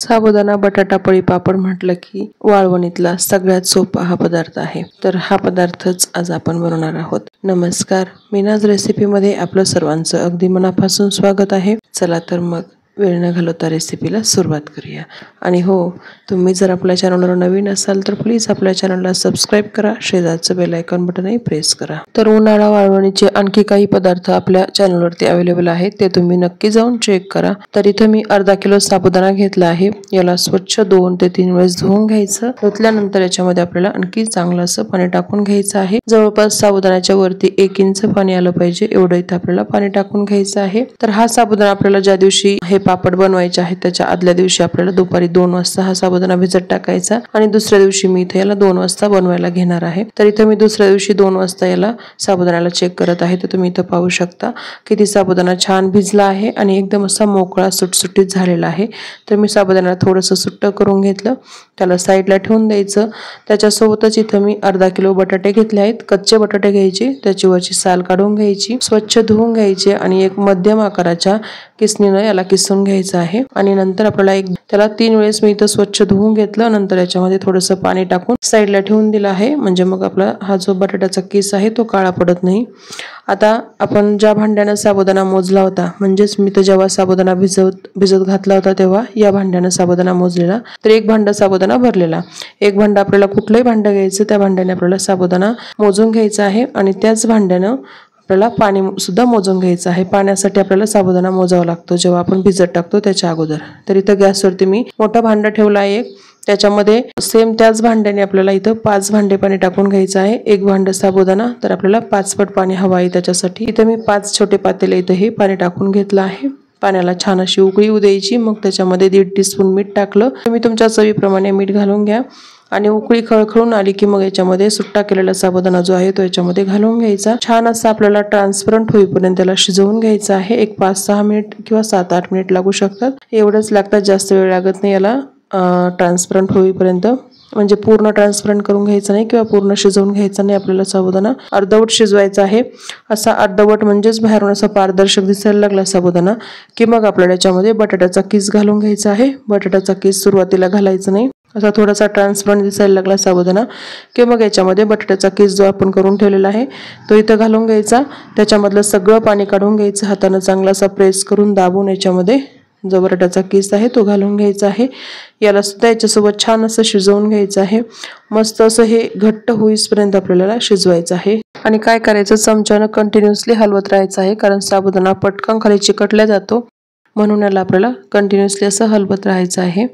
साबुदाणा बटाटा पळी पापड म्हटलं की वाळवणीतला सगळ्यात सोपा हा पदार्थ आहे। तर हा पदार्थच आज आपण बनवणार आहोत। नमस्कार, मीनाज रेसिपीमध्ये आपलं सर्वांचं अगदी मनापासून स्वागत आहे। चला तर मग वेळ न घालवता रेसिपीला सुरुवात करूया। आणि हो, तुम्ही जर आपल्या चॅनलवर नवीन असाल तर प्लीज आपल्या चॅनलला सबस्क्राईब करा, शेजारचं बेल आयकॉन बटनही प्रेस करा। तर उन्हाळा वाळवणीचे आणखी काही पदार्थ आपल्या चॅनलवरती अवेलेबल आहेत, ते तुम्ही नक्की जाऊन चेक करा। तर इथे मी अर्धा किलो साबुदाणा घेतला आहे। याला स्वच्छ 2 ते 3 वेळेस धुवून घ्यायचं। धुतल्यानंतर याच्यामध्ये आपल्याला आणखी चांगलं असं पाणी टाकून घ्यायचं आहे। जवळपास साबुदाण्याच्या वरती 1 इंच पाणी आलं पाहिजे एवढं इथे आपल्याला पाणी टाकून घ्यायचं आहे। तर हा साबुदाणा आपल्याला ज्या दिवशी हे पापड बनवायचे आहेत त्याच्या आदल्या दिवशी आपल्याला दुपारी 2 वाजता हा साबुदाणा भिजत टाकायचा आणि दुसऱ्या दिवशी मी इथे याला 2 वाजता बनवायला घेणार आहे। तर इथे मी दुसऱ्या दिवशी 2 वाजता याला साबुदाण्याला चेक करत आहे। तर तुम्ही इथे पाहू शकता किती साबुदाणा छान भिजला आहे आणि एकदम असा मोकळा सुटसुटीत झालेला आहे। तर मी साबुदाण्याला थोडंसं सुट्ट करून घेतलं, त्याला साईडला ठेवून द्यायचं। त्याच्यासोबतच इथं मी अर्धा किलो बटाटे घेतले आहेत। कच्चे बटाटे घ्यायचे, त्याची वरची साल काढून घ्यायची, स्वच्छ धुवून घ्यायचे आणि एक मध्यम आकाराच्या किसणीने याला किसून घ्यायचं आहे। आणि नंतर आपल्याला त्याला 3 वेळेस मी इथं स्वच्छ धुवून घेतलं। नंतर याच्यामध्ये थोडंसं पाणी टाकून साईडला ठेवून दिलं आहे, म्हणजे मग आपला हा जो बटाट्याचा किस आहे तो काळा पडत नाही। आता आपण ज्या भांड्यानं साबुदाणा मोजला होता, म्हणजेच मी तर जेव्हा साबुदाणा भिजत घातला होता तेव्हा या भांड्यानं साबुदाणा मोजलेला, तर 1 भांडा साबुदाणा भरलेला। 1 भांडा आपल्याला कुठलंही भांडं घ्यायचं, त्या भांड्याने आपल्याला साबुदाणा मोजून घ्यायचा आहे आणि त्याच भांड्यानं आपल्याला पाणी सुद्धा मोजून घ्यायचं आहे। पाण्यासाठी आपल्याला साबुदाणा मोजावा लागतो जेव्हा आपण भिजत टाकतो त्याच्या अगोदर। तर इथं गॅसवरती मी मोठा भांडा ठेवला आहे, त्याच्यामध्ये सेम त्याच भांड्याने आपल्याला इथं 5 भांडे पाणी टाकून घ्यायचं आहे। 1 भांडं साबुदाणा, तर आपल्याला 5 पट पाणी हवं आहे त्याच्यासाठी। इथं मी 5 छोटे पातेले इथं हे पाणी टाकून घेतलं आहे। पाण्याला छान अशी उकळी येऊ द्यायची। मग त्याच्यामध्ये 1.5 टीस्पून मीठ टाकलं। तुम्ही तुमच्या चवीप्रमाणे मीठ घालून घ्या आणि उकळी खळखळून आली की मग याच्यामध्ये सुट्टा केलेला साबुदाणा जो आहे तो याच्यामध्ये घालून घ्यायचा। छान असं आपल्याला ट्रान्सपरंट होईपर्यंत त्याला शिजवून घ्यायचं आहे। एक 5-6 मिनिट किंवा 7-8 मिनिट लागू शकतात, एवढंच लागतात, जास्त वेळ लागत नाही याला ट्रान्सपरंट होईपर्यंत। म्हणजे पूर्ण ट्रान्सपरंट करून घ्यायचं नाही किंवा पूर्ण शिजवून घ्यायचं नाही, आपल्याला साबुदाणा अर्धवट शिजवायचा आहे। असा अर्धवट म्हणजेच बाहेरून असा पारदर्शक दिसायला लागला साबुदाणा की मग आपल्याला याच्यामध्ये बटाट्याचा किस घालून घ्यायचा आहे। बटाट्याचा किस सुरुवातीला घालायचं नाही, असा थोडासा ट्रान्सपरंट दिसायला लागला साबुदाणा की मग याच्यामध्ये बटाट्याचा किस जो आपण करून ठेवलेला आहे तो इथं घालून घ्यायचा। त्याच्यामधलं सगळं पाणी काढून घ्यायचं, हातानं चांगला असा प्रेस करून दाबून याच्यामध्ये जो बटाट्याचा किस आहे तो घालून घ्यायचा आहे। याला सुद्धा याच्यासोबत छान असं शिजवून घ्यायचं आहे। मस्त असं हे घट्ट होईपर्यंत आपल्याला शिजवायचं आहे। आणि काय करायचं, चमच्यानं कंटिन्युअसली हलवत राहायचं आहे, कारण साबुदाणा पटकन खाली चिकटला जातो, म्हणून याला आपल्याला कंटिन्युअसली असं हलवत राहायचं आहे।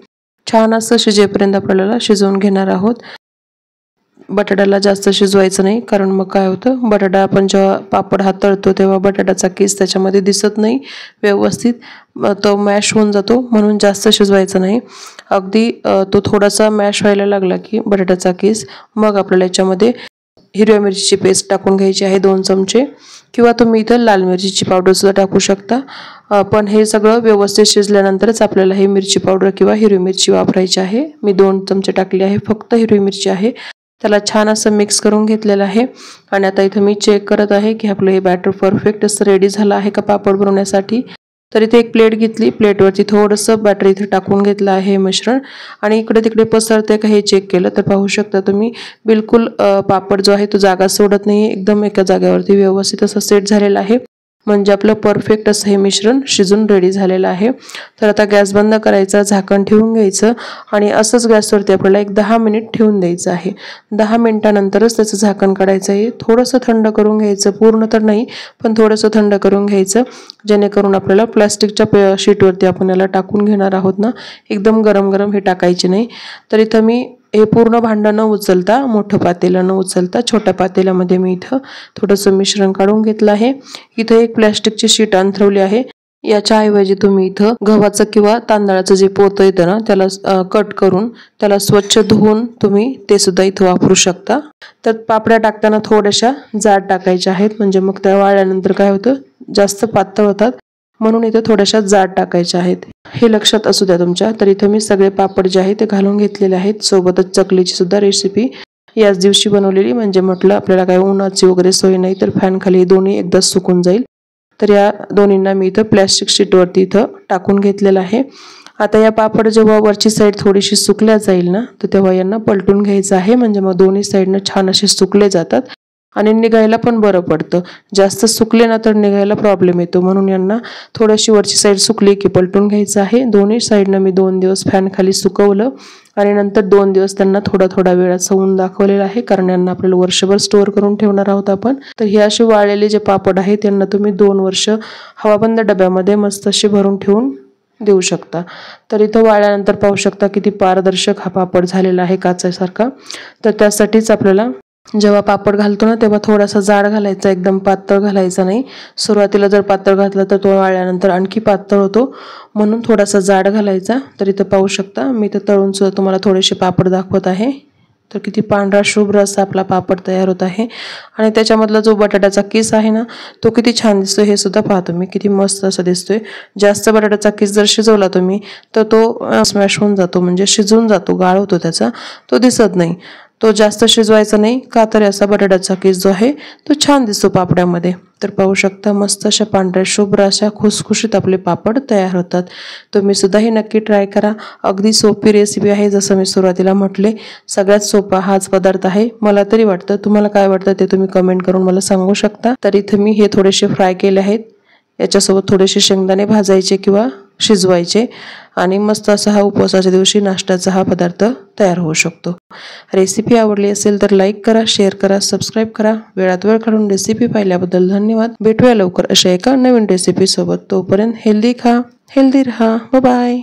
छान असं शिजेपर्यंत आपल्याला शिजवून घेणार आहोत। बटाट्याला जास्त शिजवायचं नाही, कारण मग काय होतं, बटाटा आपण जेव्हा पापड हात तळतो तेव्हा बटाट्याचा किस त्याच्यामध्ये दिसत नाही व्यवस्थित, तो मॅश होऊन जातो, म्हणून जास्त शिजवायचं नाही। अगदी तो थोडासा मॅश व्हायला लागला की बटाट्याचा किस, मग आपल्याला याच्यामध्ये हिरव्या मिरचीची पेस्ट टाकून घ्यायची आहे 2 चमचे, किंवा तुम्ही इथं लाल मिरचीची पावडर सुद्धा टाकू शकता। पण हे सगळं व्यवस्थित शिजल्यानंतरच आपल्याला ही मिरची पावडर किंवा हिरवी मिरची वापरायची आहे। मी 2 चमचे टाकली आहे, फक्त हिरवी मिरची आहे। त्याला छान असं मिक्स करून घेतलेलं आहे आणि आता इथं मी चेक करत आहे की आपलं हे बॅटर परफेक्ट असं रेडी झालं आहे का पापड बनवण्यासाठी। तर इथे एक प्लेट घेतली, प्लेटवरती थोडंसं बॅटर इथे टाकून घेतलं आहे मिश्रण आणि इकडे तिकडे पसरते का हे चेक केलं तर पाहू शकता तुम्ही, बिलकुल पापड जो आहे तो जागा सोडत नाही, एकदम एका जागेवरती व्यवस्थित असं सेट झालेलं आहे। म्हणजे आपलं परफेक्ट असं हे मिश्रण शिजून रेडी झालेलं आहे। तर आता गॅस बंद करायचा, झाकण ठेवून घ्यायचं आणि असंच गॅसवरती आपल्याला एक 10 मिनिट ठेवून द्यायचं आहे। 10 मिनिटानंतरच त्याचं झाकण काढायचं आहे। थोडंसं थंड करून घ्यायचं, पूर्ण तर नाही पण थोडंसं थंड करून घ्यायचं, जेणेकरून आपल्याला प्लास्टिकच्या शीटवरती आपण याला टाकून घेणार आहोत ना, एकदम गरम गरम हे टाकायचे नाही। तर इथं मी हे पूर्ण भांडं न उचलता, मोठं पातेलं न उचलता छोट्या पातेल्यामध्ये मी इथं थोडंसं मिश्रण काढून घेतलं आहे। इथं एक प्लास्टिकची शीट अंथरवली आहे। याच्या ऐवजी तुम्ही इथं गव्हाचं किंवा तांदळाचं जे पोतं येतं ना त्याला कट करून त्याला स्वच्छ धुवून तुम्ही ते सुद्धा इथं वापरू शकता। तर पापड्या टाकताना थोड्याशा जाड टाकायच्या आहेत, म्हणजे मग त्या वाळल्यानंतर काय होतं, जास्त पातळ होतात, म्हणून इथे थोड्याशा जाड टाकायच्या आहेत, हे लक्षात असू द्या तुमच्या। तर इथे मी सगळे पापड जे आहेत ते घालून घेतलेले आहेत, सोबतच चकलीची सुद्धा रेसिपी याच दिवशी बनवलेली, म्हणजे म्हटलं आपल्याला काही उन्हाची वगैरे सोय नाही तर फॅन खाली दोन्ही एकदाच सुकून जाईल। तर या दोन्हींना मी इथं प्लॅस्टिक शीटवरती इथं टाकून घेतलेलं आहे आता या पापड जेव्हा वरची साईड थोडीशी सुकल्या जाईल ना, तर तेव्हा यांना पलटून घ्यायचं आहे, म्हणजे मग दोन्ही साईडनं छान असे सुकले जातात आणि निघायला पण बरं पडतं. जास्त सुकले ना तर निघायला प्रॉब्लेम येतो, म्हणून यांना थोडीशी वरची साईड सुकली की पलटून घ्यायचं आहे. दोन्ही साईडनं मी 2 दिवस फॅन खाली सुकवलं आणि नंतर 2 दिवस त्यांना थोडा थोडा वेळाचं ऊन दाखवलेलं आहे, कारण यांना आपल्याला वर्षभर स्टोअर करून ठेवणार आहोत आपण. तर हे असे वाळलेले जे पापड आहेत त्यांना तुम्ही 2 वर्ष हवाबंद डब्यामध्ये मस्त असे भरून ठेवून देऊ शकता. तर इथं वाळल्यानंतर पाहू शकता किती पारदर्शक हा पापड झालेला आहे, काचेसारखा. तर त्यासाठीच आपल्याला जेव्हा पापड घालतो ना तेव्हा थोडासा जाड घालायचा, एकदम पातळ घालायचा नाही. सुरुवातीला जर पातळ घातला तर तो वाळल्यानंतर आणखी पातळ होतो, म्हणून थोडासा जाड घालायचा. तर इथं पाहू शकता मी तर तळून सुद्धा तुम्हाला थोडेसे पापड दाखवत आहे. तर किती पांढरा शुभ्र असा आपला पापड तयार होत आहे. आणि त्याच्यामधला जो बटाट्याचा किस आहे ना तो किती छान दिसतोय हे सुद्धा पाहतो मी, किती मस्त असा दिसतोय. जास्त बटाट्याचा किस जर शिजवला तुम्ही तर तो स्मॅश होऊन जातो, म्हणजे शिजून जातो, गाळ होतो त्याचा, तो दिसत नाही. तो जास्त शिजवायचा नाही का, तर असा बटाट्याचा किस जो आहे तो छान दिसतो पापड्यामध्ये. तर पाहू शकता मस्त अशा पांढऱ्या शुभ्र अशा खुसखुशीत आपले पापड तयार होतात. तुम्ही सुद्धा हे नक्की ट्राय करा. अगदी सोपी रेसिपी आहे, जसं मी सुरुवातीला म्हटले सगळ्यात सोपा हाच पदार्थ आहे मला तरी वाटतं. तुम्हाला काय वाटतं ते तुम्ही कमेंट करून मला सांगू शकता. तर इथे मी हे थोडेसे फ्राय केले आहेत, याच्यासोबत थोडेसे शेंगदाणे भाजायचे किंवा शिजवायचे आणि मस्त असा हा उपवासाच्या दिवशी नाश्त्याचा हा पदार्थ तयार होऊ शकतो. रेसिपी आवडली असेल तर लाईक करा, शेअर करा, सबस्क्राईब करा. वेळात वेळ काढून रेसिपी पाहिल्याबद्दल धन्यवाद. भेटूया लवकर अशा एका नवीन रेसिपी सोबत. तोपर्यंत हेल्दी खा, हेल्दी रहा. Bye bye.